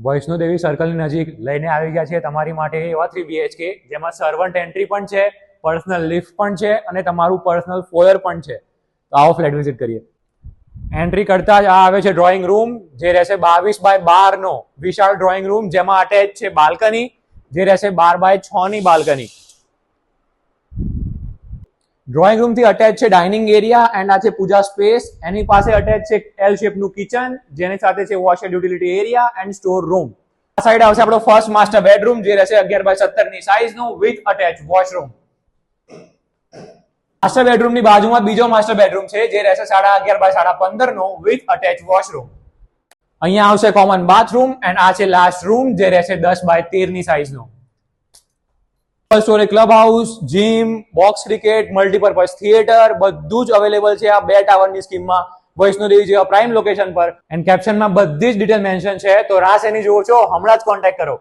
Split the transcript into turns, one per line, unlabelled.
વૈષ્ણોદેવી સર્કલની નજીક લઈને આવી ગયા છે તમારી માટે એવા 3 BHK જેમાં સર્વન્ટ એન્ટ્રી પણ છે, પર્સનલ લિફ્ટ પણ છે અને તમારું પર્સનલ ફોયર પણ છે. તો આવો ફ્લેટ વિઝિટ કરીએ. એન્ટ્રી કરતા જ આ આવે છે ડ્રોઈંગ રૂમ, જે રહેશે 22x12 નો વિશાળ ડ્રોઈંગ રૂમ, જેમાં અટેચ છે બાલ્કની, જે રહેશે 12x6 ની બાલ્કની. ડ્રોઈંગ રૂમ થી અટેચ છે ડાઇનિંગ એરિયા એન્ડ આ છે પૂજા સ્પેસ. એની પાસે અટેચ છે એલ શેપનું કિચન, જેની સાથે છે wash and utility area and store room. આ સાઈડ આવશે આપણો ફર્સ્ટ માસ્ટર બેડરૂમ, જે રહેશે 11x17 ની સાઈઝનું with attach washroom. Master bedroom ની બાજુમાં બીજો માસ્ટર બેડરૂમ છે, જે રહેશે 11.5x15 no with attach washroom. અહીંયા આવશે કોમન બાથરૂમ એન્ડ આ છે લાસ્ટ રૂમ, જે રહેશે 10x13 ની સાઈઝનો. Storage club house, gym, box cricket, multipurpose theatre બધું જ અવેલેબલ છે આ 2 ટાવરની સ્કીમમાં વૈષ્ણોદેવી જેવા પ્રાઇમ લોકેશન પર. એન્ડ કેપ્શનમાં બધી જ ડિટેલ મેન્શન છે, તો રાહ શેની જુઓ છો, હમણાં જ કોન્ટેક્ટ કરો.